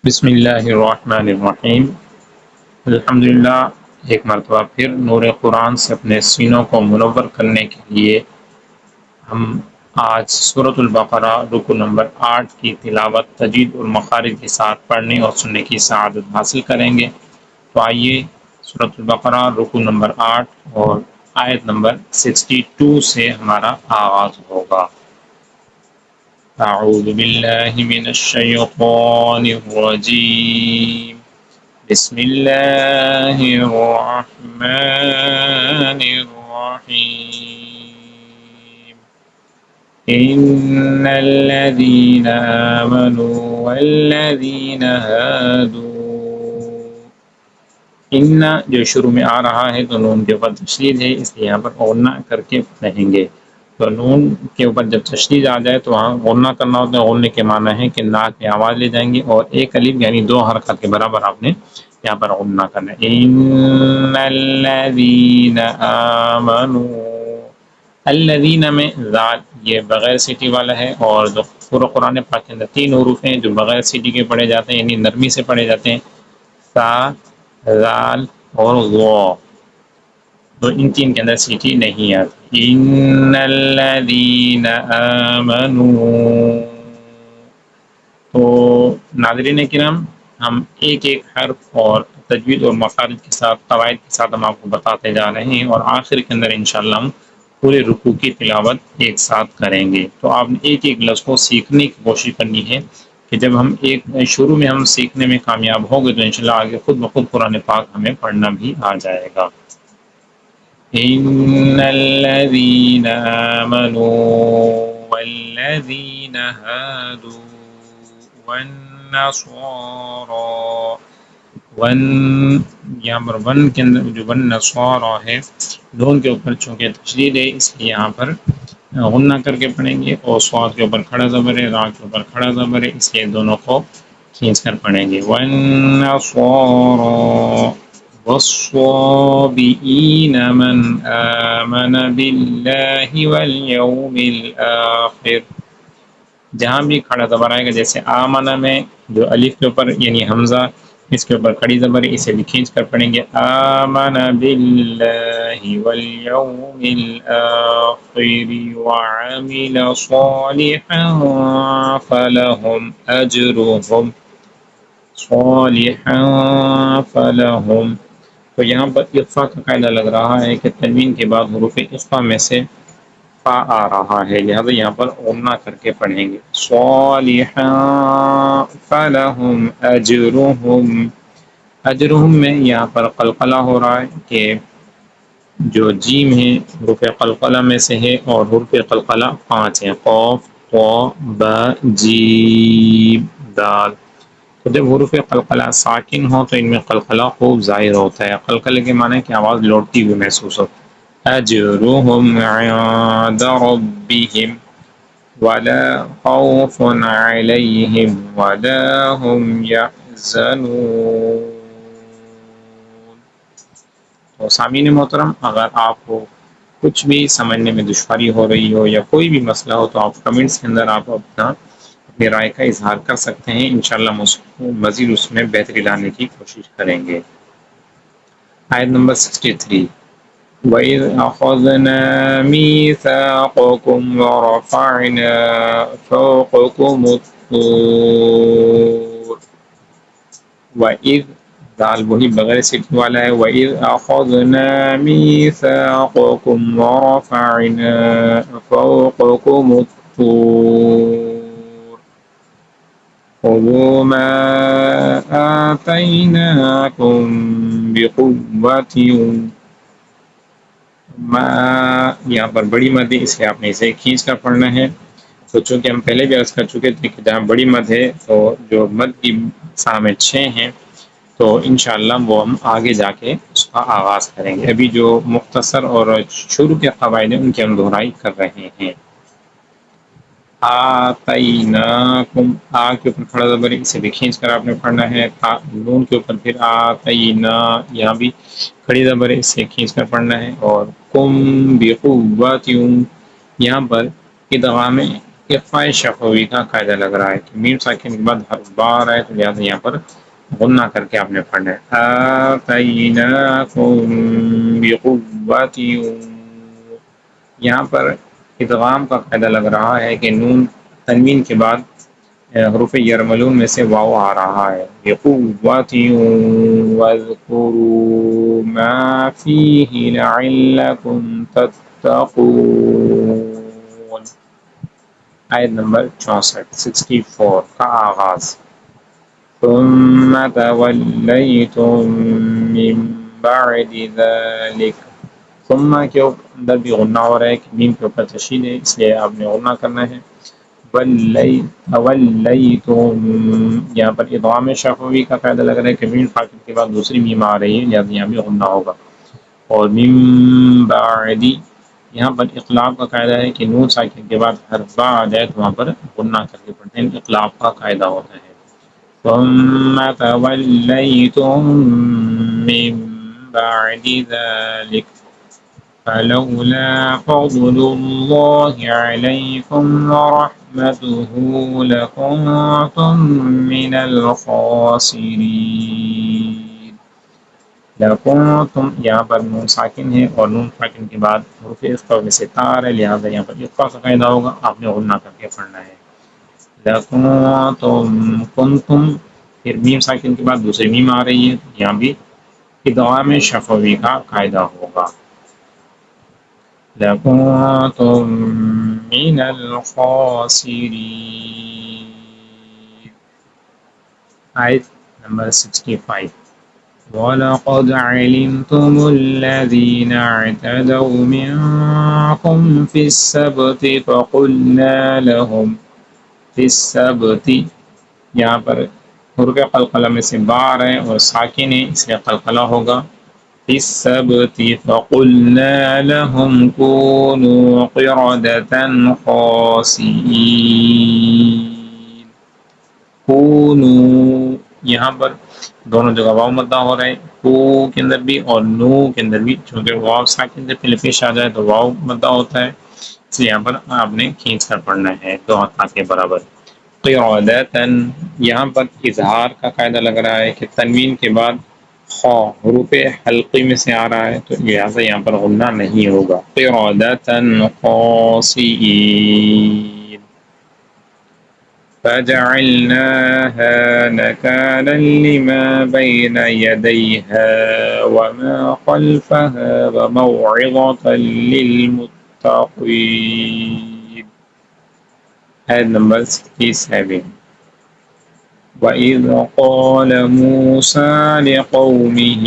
بسم اللہ الرحمن الرحیم۔ الحمدللہ، ایک مرتبہ پھر نور قرآن سے اپنے سینوں کو منور کرنے کے لیے ہم آج سورۃ البقرہ رکوع نمبر 8 کی تلاوت تجوید اور مخارج کے ساتھ پڑھنے اور سننے کی سعادت حاصل کریں گے۔ تو آئیے سورۃ البقرہ رکوع نمبر 8 اور آیت نمبر 62 سے ہمارا آغاز ہوگا۔ اعوذ باللہ من الشیطان الرجیم، بسم اللہ الرحمن الرحیم۔ ان الذین آمنوا والذین هادوا، ان جو شروع میں آ رہا ہے تو نون کے اوپر تشدید ہے، اس لیے یہاں پر غنہ کر کے پڑھیں گے۔ تو نون کے اوپر جب تشدید آ جائے تو وہاں غنہ کرنا ہوتا ہے۔ غننے کے معنی ہے کہ ناک میں آواز لے جائیں گے اور ایک الف یعنی 2 حرکات کے برابر آپ نے یہاں پر غنہ کرنا ہے۔ ان الذین آمنوا، الذین میں ذال یہ بغیر سیٹی والا ہے، اور جو پورا قرآن پاک کے اندر 3 حروف ہیں جو بغیر سیٹی کے پڑھے جاتے ہیں، یعنی نرمی سے پڑھے جاتے ہیں، سا، ذال اور ظا۔ تو ان 3 کے اندر سیٹی نہیں آتی۔ ان الذین آمنوا، تو ناظرین کرام، ہم ایک ایک حرف اور تجوید اور مخارج کے ساتھ قواعد کے ساتھ ہم آپ کو بتاتے جا رہے ہیں، اور آخر کے اندر انشاءاللہ ہم پورے رکوع کی تلاوت ایک ساتھ کریں گے۔ تو آپ نے ایک ایک لفظ کو سیکھنے کی کوشش کرنی ہے کہ جب ہم شروع میں ہم سیکھنے میں کامیاب ہوں گے تو انشاءاللہ آگے خود بخود قرآن پاک ہمیں پڑھنا بھی آ جائے گا۔ ان الذین آمنوا والذین هادوا یہاں پر ون کے اندر جو ون نصارا ہے، دون کے اوپر چونکہ تشدید ہے اس لیے یہاں پر غنہ کر کے پڑھیں گے، اور صاد کے اوپر کھڑا زبر ہے، را کے اوپر کھڑا زبر ہے، اس لیے دونوں کو کھینچ کر پڑھیں گے۔ ون نصارا والصابئین من آمن باللہ والیوم الآخر، جہاں بھی کھڑا زبر آئے گا، جیسے آمنہ میں جو الف کے اوپر یعنی حمزہ اس کے اوپر کھڑی زبر ہے، اسے بھی کھینچ کر پڑھیں گے۔ آمن باللہ والیوم الآخر وعمل صالحا فلہم اجرہم صالحا فلہم۔ تو یہاں پر اخفاء کا قاعدہ لگ رہا ہے کہ تنوین کے بعد حروف اخفاء میں سے فا آ رہا ہے، لہذا یہاں پر غنہ کر کے پڑھیں گے۔ صالحا فلہم اجرہم، اجرہم میں یہاں پر قلقلہ ہو رہا ہے کہ جو جیم ہے حروف قلقلہ میں سے ہے، اور حروف قلقلہ 5 ہیں، قاف، طا، با، جیم، دال۔ تو جب حروف قلقلہ ساکن ہو تو ان میں قلقلہ خوب ظاہر ہوتا ہے۔ قلقلے کے معنی ہے کہ آواز لوٹتی ہوئی محسوس ہوتی ہے۔ اجرہم عند ربہم ولا خوف علیہم ولا هم یحزنون۔ تو سامعین محترم، اگر آپ کو کچھ بھی سمجھنے میں دشواری ہو رہی ہو یا کوئی بھی مسئلہ ہو تو آپ کمنٹس کے اندر آپ اپنی رائے کا اظہار کر سکتے ہیں، انشاءاللہ مزید اس میں بہتری لانے کی کوشش کریں گے۔ آیت نمبر 63، وَإِذْ أَخَذْنَا مِيثَاقَكُمْ وَرَفَعْنَا فَوْقَكُمُ الطُّورَ، وَإِذْ دال وہی بغیر سیٹی والا ہے، وَإِذْ أَخَذْنَا مِيثَاقَكُمْ وَرَفَعْنَا فَوْقَكُمُ الطُّورَ خُذُوا مَا آتَيْنَاكُمْ بِقُوَّةٍ، یہاں پر بڑی مد ہے اس لیے آپ نے اسے کھینچ کر پڑھنا ہے۔ تو چونکہ ہم پہلے بھی عرض کر چکے تھے کہ جہاں بڑی مد ہے تو جو مد کی سامنے 6 ہیں تو انشاءاللہ وہ ہم آگے جا کے اس کا آغاز کریں گے۔ ابھی جو مختصر اور شروع کے قواعد ہیں ان کی ہم دہرائی کر رہے ہیں۔ آتیناکم، آ کے اوپر کھڑا زبر ہے، اسے بھی کھینچ کر آپ نے پڑھنا ہے۔ نون کے اوپر پھر آتینا، یہاں بھی کھڑی زبر ہے، اسے کھینچ کر پڑھنا ہے۔ اور کم بقوت، یہاں پر اقفاء شفوی کا قاعدہ لگ رہا ہے کہ میم ساکن کے بعد حرف با آ رہا ہے تو لہٰذا یہاں پر غنہ کر کے آپ نے پڑھنا ہے آتیناکم بقوۃ، یہاں پر ادغام کا قاعدہ لگ رہا ہے کہ نون تنوین کے بعد حروف یرملون میں سے واو آ رہا ہے بقوۃ واذکروا ما فیہ لعلکم تتقون۔ آیت نمبر 64 کا آغاز ثم تولیتم من بعد ذلک، ثم کے اندر بھی غنہ ہو رہا ہے کہ میم کے اوپر تشدید ہے، اس لیے آپ نے غنہ کرنا ہے۔ تولیتم، یہاں پر ادغام شفوی کا قاعدہ لگ رہا ہے کہ میم فاطمہ کے بعد دوسری میم آ رہی ہے، لہٰذا یہاں بھی غنہ ہوگا۔ اور من بعدی، یہاں پر اقلاب کا قاعدہ ہے کہ نون ساکن کے بعد حرف با آ جائے تو وہاں پر غنہ کر کے پڑھتے ہیں، اقلاب کا قاعدہ ہوتا ہے۔ ثم تولیتم من بعد ذلك فلولا فضل الله عليكم ورحمته لكنتم من الخاسرين۔ لکنتم، یہاں پر نون ساکن ہے اور نون ساکن کے بعد حروف اخفا میں سے تار ہے، لہٰذا یہاں پر اخفا کا قاعدہ ہوگا، آپ نے غنہ کر کے پڑھنا ہے۔ لکنتم، کنتم، پھر میم ساکن کے بعد دوسری میم آ رہی ہے، یہاں بھی ادغام شفوی کا قاعدہ ہوگا۔ لکنتم من الخاسرین۔ آیت نمبر 65 وَلَقَدْ عَلِمْتُمُ الَّذِينَ اعْتَدَوْا مِنْكُمْ فِي السَّبْتِ فَقُلْنَا لَهُمْ فِي السَّبْتِ، یہاں پر حروف قلقلہ میں سے با آ رہے ہیں اور ساکن ہے، اس لیے قلقلہ ہوگا۔ فِي السَّبْتِ فَقُلْنَا لَهُمْ كُونُوا قِرَدَةً خَاسِئِينَ۔ کونوا، یہاں پر دونوں جگہ واو مدہ ہو رہا ہے، کو کے اندر بھی اور نو کے اندر بھی، چونکہ واو ساکن سے پہلے پیش آ جائے تو واو مدہ ہوتا ہے، اس لیے یہاں پر آپ نے کھینچ کر پڑھنا ہے دو ہاتھ کے برابر۔ قِرَدَةً، یہاں پر اظہار کا قاعدہ لگ رہا ہے کہ تنوین کے بعد خا حروف حلقی میں سے آ رہا ہے تو لہٰذا یہاں پر غنہ نہیں ہوگا۔ قِرَدَةً خَاسِئِينَ فَجَعَلْنَاهَا نَكَالًا لِمَا بَيْنَ يَدَيْهَا وَمَا خَلْفَهَا وَمَوْعِظَةً لِلْمُتَّقِينَ۔ آیت نمبر 67 وَإِذْ قَالَ مُوسَىٰ لِقَوْمِهِ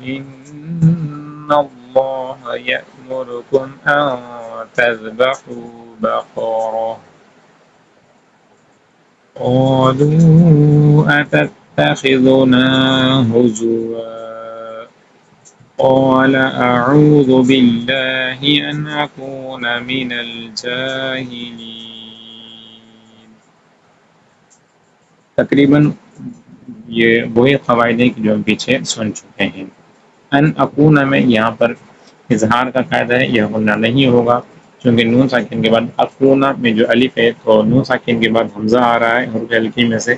إِنَّ اللَّهَ يَأْمُرُكُمْ أَن تَذْبَحُوا بَقَرَةً قَالُوا أَتَتَّخِذُنَا هُزُوًا قَالَ أَعُوذُ بِاللَّهِ أَنْ أَكُونَ مِنَ الْجَاهِلِينَ۔ تقریباً یہ وہی قواعد ہیں کہ جو ہم پیچھے سن چکے ہیں۔ ان اکون میں یہاں پر اظہار کا قاعدہ ہے، یہ غنہ نہیں ہوگا چونکہ نون ساکن کے بعد اکونا میں جو الف ہے تو نون ساکن کے بعد حمزہ آ رہا ہے حروف حلقی میں سے،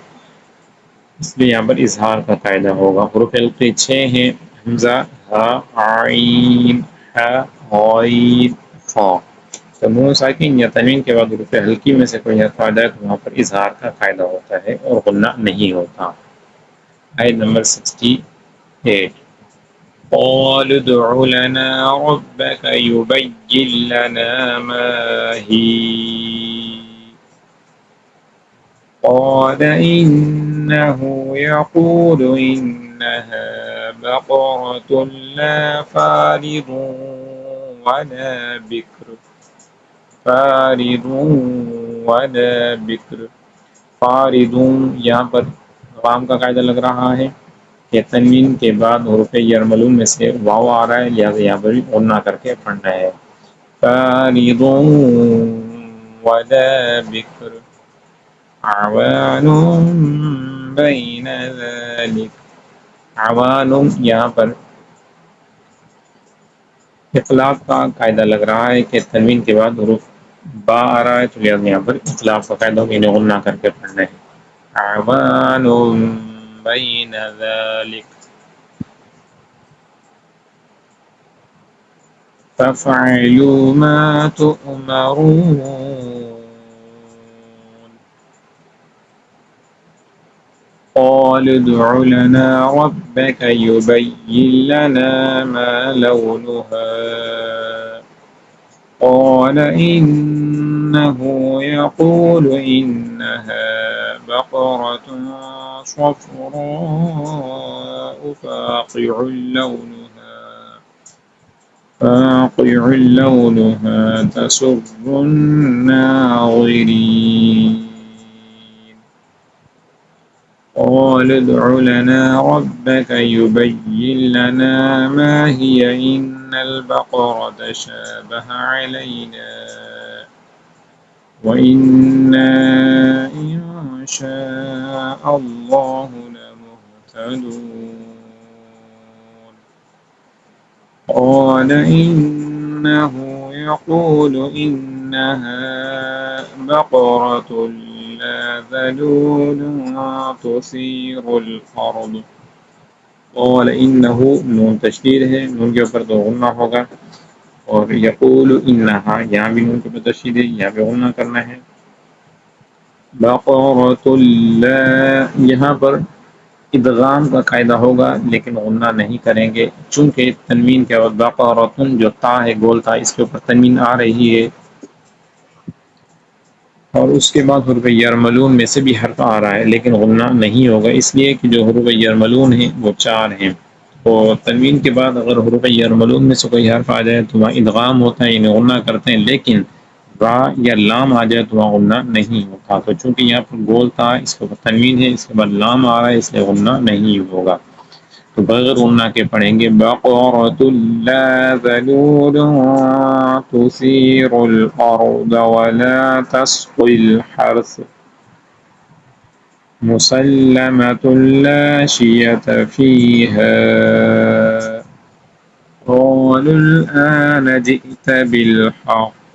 اس لیے یہاں پر اظہار کا قاعدہ ہوگا۔ حروف حلقی 6 ہیں، حمزہ، ہا، عین، ح، غین، فا، تو نون ساکن یا تنوین کے بعد حروف حلقی میں سے کوئی حرف آ جائے تو وہاں پر اظہار کا قاعدہ ہوتا ہے اور غنہ نہیں ہوتا۔ آیت نمبر 68 قَالُوا ادْعُ لَنَا رَبَّكَ يُبَيِّن لَّنَا مَا هِيَ قَالَ إِنَّهُ يَقُولُ إِنَّهَا بَقَرَةٌ لَّا فَارِضٌ وَلَا بِكْرٌ۔ فارض، یہاں پر غام کا قاعدہ لگ رہا ہے کہ تنوین کے بعد حروف یرملون میں سے واو آ رہا ہے، لہٰذا یہاں پر بھی غنہ کر کے پڑھنا ہے۔ فارض ولا بکر عوان بین ذلک، عوان یہاں پر اطلاق کا قاعدہ لگ رہا ہے کہ تنوین کے بعد حروف با آ رہا ہے تو لہذا یہاں پر اختلاف کا قاعدہ ہوگا، انہیں غنہ کر کے پڑھنا ہے. اعوان بین ذلک فافعلوا ما تؤمرون. قال ادع لنا ربك يبين لنا ما لونها قال إنه يقول إنها بقرة صفراء فاقع لونها تسر الناظرين. قال ادع لنا ربك يبين لنا ما هي إن البقرة شابه علينا وإنا إن شاء الله لمهتدون. قال إنه يقول إنها بقرة لا ذلول تثير الأرض. قال إنه نون تشدید ہے، نون کے اوپر تو غنہ ہوگا، اور یقول انہا یہاں بھی نون کے اوپر تشدید ہے، یہاں پہ غنہ کرنا ہے. بقرۃ لا یہاں پر ادغام کا قاعدہ ہوگا لیکن غنہ نہیں کریں گے، چونکہ تنوین کے بعد بقرۃ جو تا ہے گول تا، اس کے اوپر تنوین آ رہی ہے، اور اس کے بعد حروف یرملون میں سے بھی حرف آ رہا ہے لیکن غنہ نہیں ہوگا، اس لیے کہ جو حروف یرملون ہیں وہ 4 ہیں، اور تنوین کے بعد اگر حروف یرملون میں سے کوئی حرف آ جائے تو وہاں ادغام ہوتا ہے، انہیں غنہ کرتے ہیں، لیکن را یا لام آ جائے تو وہاں غنہ نہیں ہوتا. تو چونکہ یہاں پر گول تھا، اس کے اوپر تنوین ہے، اس کے بعد لام آ رہا ہے، اس لیے غنہ نہیں ہوگا. تو بغیر غنہ کے پڑھیں گے بقرۃ لا ذلول تثير الأرض ولا تسقي الحرث مسلمة لا شية فيها. قالوا الآن جئت بالحق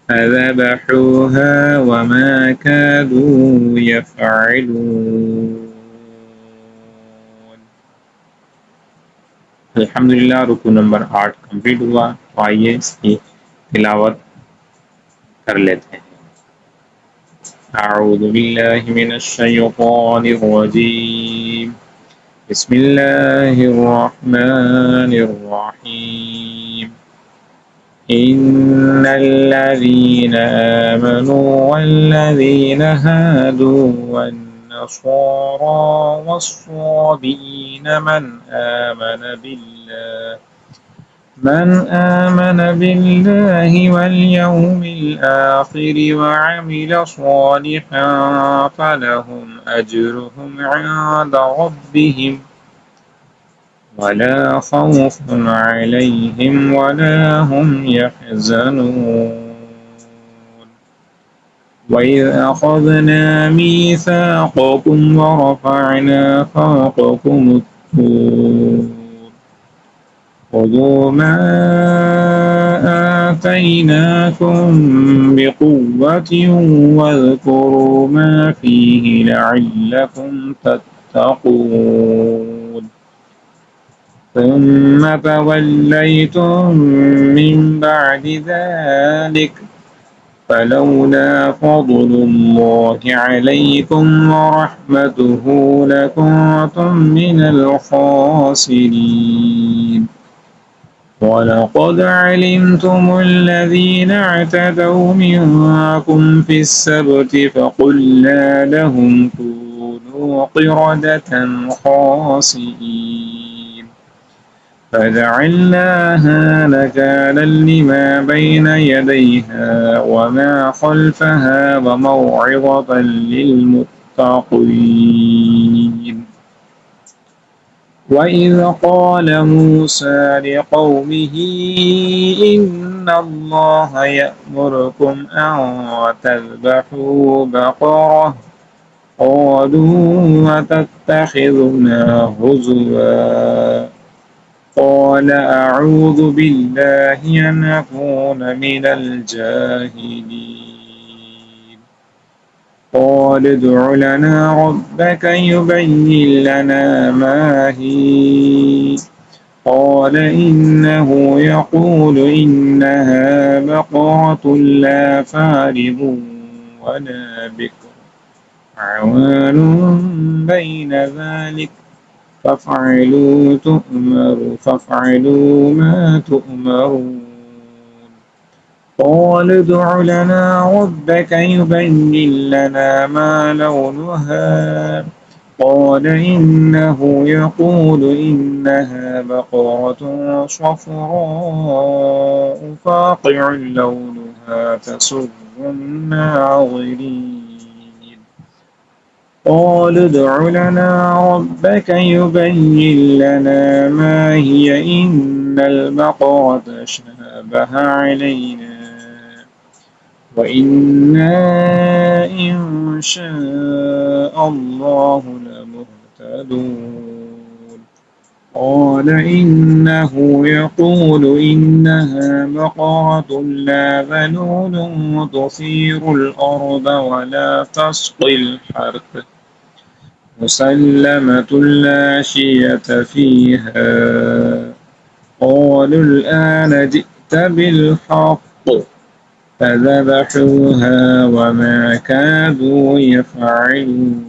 فذبحوها وما كادوا يفعلون. الحمدللہ رکوع نمبر 8 کمپلیٹ ہوا. تو آئیے اس کی تلاوت کر لیتے ہیں. اعوذ باللہ من الشیطان الرجیم بسم اللہ الرحمن الرحیم. ان الذين آمنوا والذين هادوا والنصارى والصابئين من آمن بالله واليوم الآخر وعمل صالحا فلهم أجرهم عند ربهم ولا خوف عليهم ولا هم يحزنون. وإذ أخذنا ميثاقكم ورفعنا فوقكم الطور خذوا ما آتيناكم بقوة واذكروا ما فيه لعلكم تتقون. ثم توليتم من بعد ذلك فلولا فضل الله عليكم ورحمته لكنتم من الخاسرين. ولقد علمتم الذين اعتدوا منكم في السبت فقلنا لهم كونوا قردة خاسئين فجعلناها نكالا لما بين يديها وما خلفها وموعظة للمتقين. وإذ قال موسى لقومه إن الله يأمركم أن تذبحوا بقرة قالوا أتتخذنا هزوا قال أعوذ بالله أن أكون من الجاهلين قال ادع لنا ربك يبين لنا ما هي قال إنه يقول إنها بقرة لا فارض ولا بكر عوان بين ذلك فافعلوا ما تؤمرون قال ادع لنا ربك يبين لنا ما لونها قال إنه يقول إنها بقرة صفراء فاقع لونها تسر الناظرين قال ادع لنا ربك يبين لنا ما هي إن البقرة شابه علينا وإنا إن شاء الله لمهتدون قال إنه يقول إنها بقرة لا ذلول تثير الأرض ولا تسقي الحرث مسلمة لا شية فيها قالوا الآن جئت بالحق فذبحوها وما كادوا يفعلون